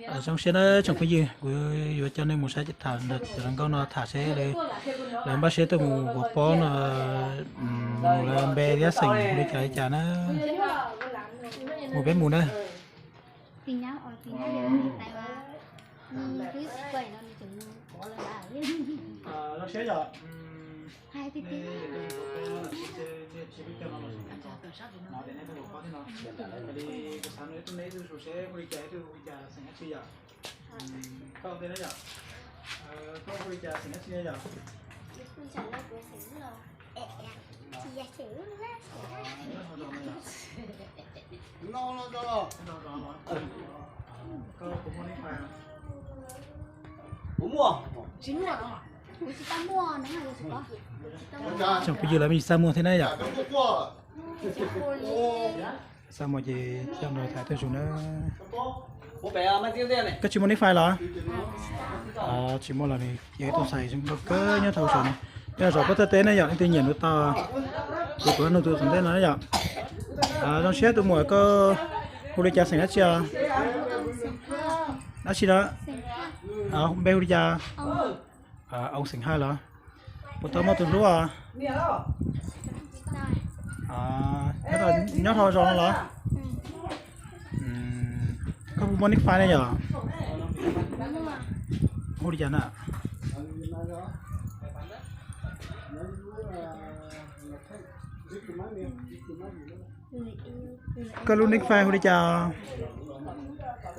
ở trong xe nó chẳng có gì vừa cho nên một xe thả được rằng con nó thả xe để làm bác xe từ một con là bé giá sình đi chạy chả nó một bé mù nữa thì nhau ở thì nhau tại là cứ vậy nó chừng bỏ lại nó xe rồi hai tí tí nó đến đây tôi có thế nào đi cái sáng đấy tôi lấy tôi số xe đi chạy tôi đi chạy sinh hết giờ không thế đấy giờ không đi chạy sinh hết giờ tôi trả lời của xỉu rồi chị giả xỉu nó có cũng muốn đi phải cũng mua chín mua đâu chị ta mua nó là gì có chẳng bây giờ là mình sao mua thế này nhỉ mua sao mà gì trong rồi thải tôi xuống nó bố bé mấy tiếng này cái chỉ muốn đi phải là chỉ muốn là này dễ tôi xài chúng tôi cứ nhớ thầu sổ này bây giờ có tế này giờ tự nhiên nó to tôi có nó tôi thấy nó giờ trong xe tôi mua có khu đi chơi sinh hết chưa nó chỉ đó không béo đi chơi ông sinh hai là một tao một tuần lúa cái đó nhớ thôi rồi nó là có một nick file này nhở khu đi chơi nè có luôn nick file khu đi chơi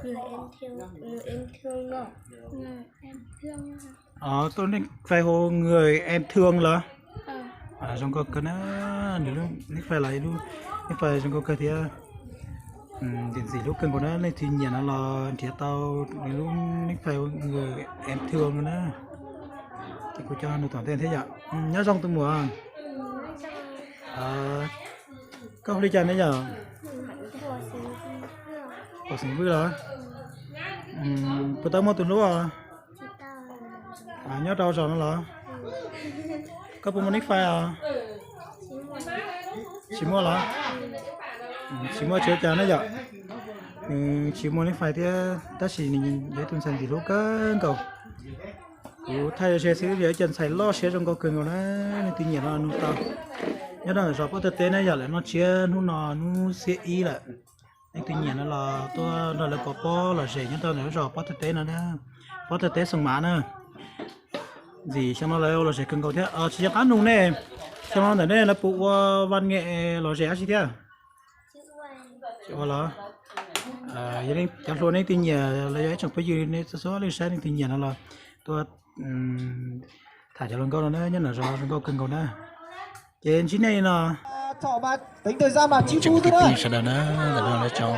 người em thương rồi em thương tôi nick file hồ người em thương là trong có cái nó nếu nick file lại luôn nick file trong có cái thì điện gì lúc cần của nó này thì nhìn nó là thì tao nếu nick file người em thương nữa thì cô cho nó toàn tên thế vậy nhớ xong tôi mua có không đi chơi nữa giờ có sinh vui rồi bữa tới mua tuần lúa nhớ đâu rồi nó là có bộ nick file chỉ mua là chỉ mua chơi chơi nó vậy chỉ mua nick file thì ta chỉ để tuần sau thì lúc cầu thay xe xíu để chân xài lo xe trong cầu cường của nó tuy nhiên nó tao nhớ rằng rồi có thực tế này giờ lại nó chia nó xe y lại tuy nhiên nó là tôi nó là có po là rẻ nhất tôi nữa rồi có thực tế nó có thực tế sừng má nữa gì trong nó là sẽ cần cầu thế chỉ ăn nung này trong nó này là phụ văn nghệ là rẻ gì thế chịu là vậy nên chẳng luôn này tuy nhiên là vậy trong bây giờ này số lên sáng tuy nhiên là tôi thả cho lần câu nó nhất là do lần câu cần cầu nữa trên chín này là thọ mà tính thời gian mà chịu chu thế đó sẽ đàn là nó cho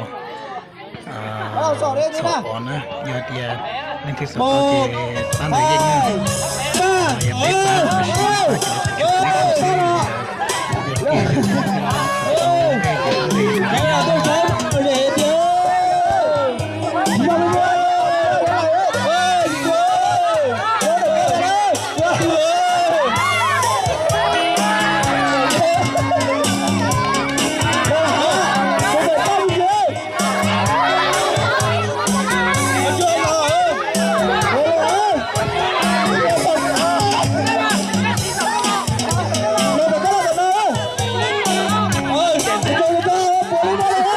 sổ còn nữa giờ thì nên thì sổ thì bán được gì Hãy subscribe cho kênh Ghiền Mì Gõ để không bỏ lỡ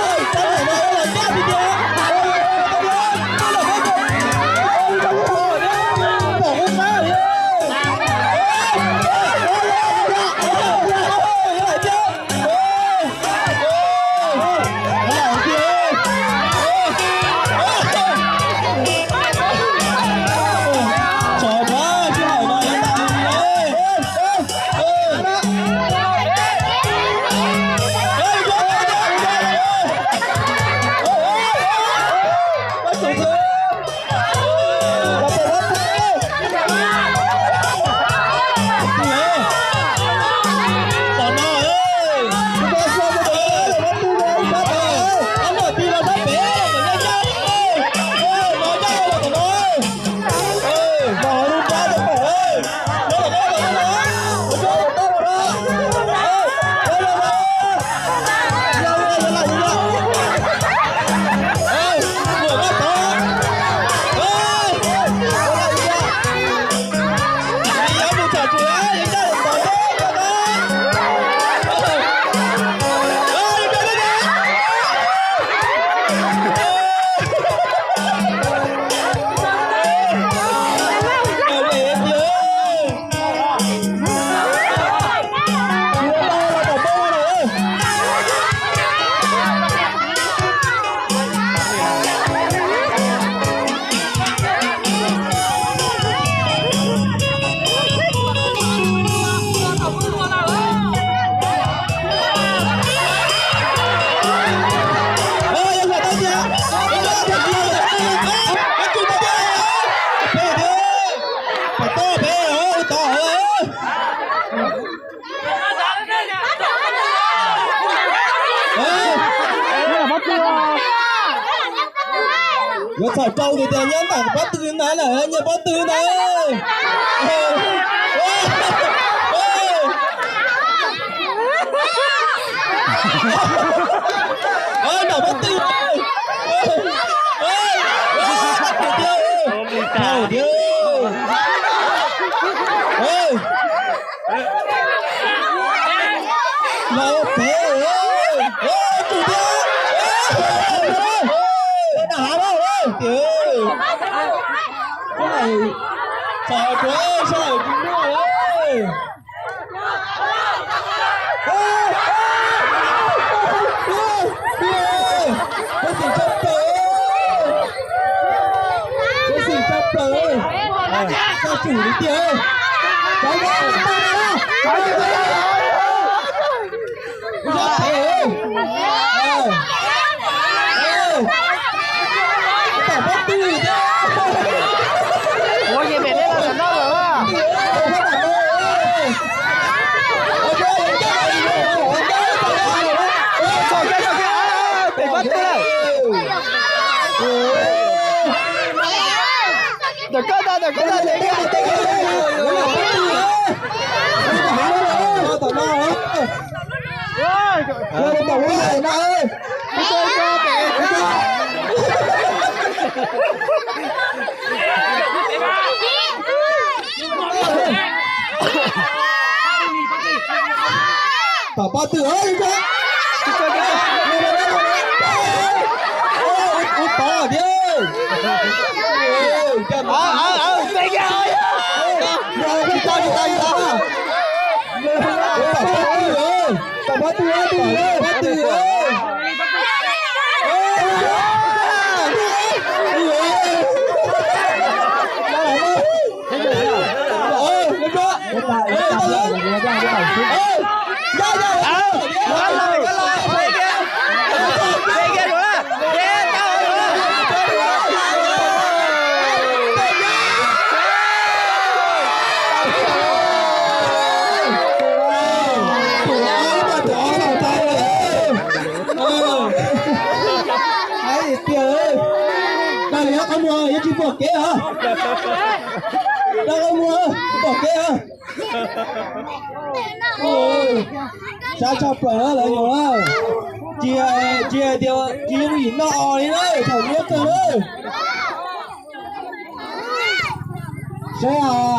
有草招的的，人把把tư này là人家把tư này. Nào bắt tư này. Chào đi. Nào thế ơi. Chủ tiêu. Đá đâu ơi. Trời. Cái này sợ quá, sợ chúng nó ơi. Cái gì chấp tới. Cái gì chấp tới. Sao chủ đi tiêu. Cháu ơi. Cháu ơi. Cháu ơi. Bắt tư đi. Ủa vậy mẹ lấy là nó rồi á. Bị bắt tư rồi. Đừng có ta để cái. Bà tử ơi chứ. Út bỏ đi. Tay ra ơi. Rồi đi ta. Bà tử ơi. Ông mua vậy chị bỏ kế hả? Đâu ông mua bỏ kế hả? Ôi, sao bờ lại rồi? Chị điều chị dùng gì nọ đi đấy, thằng biết rồi đấy. Sao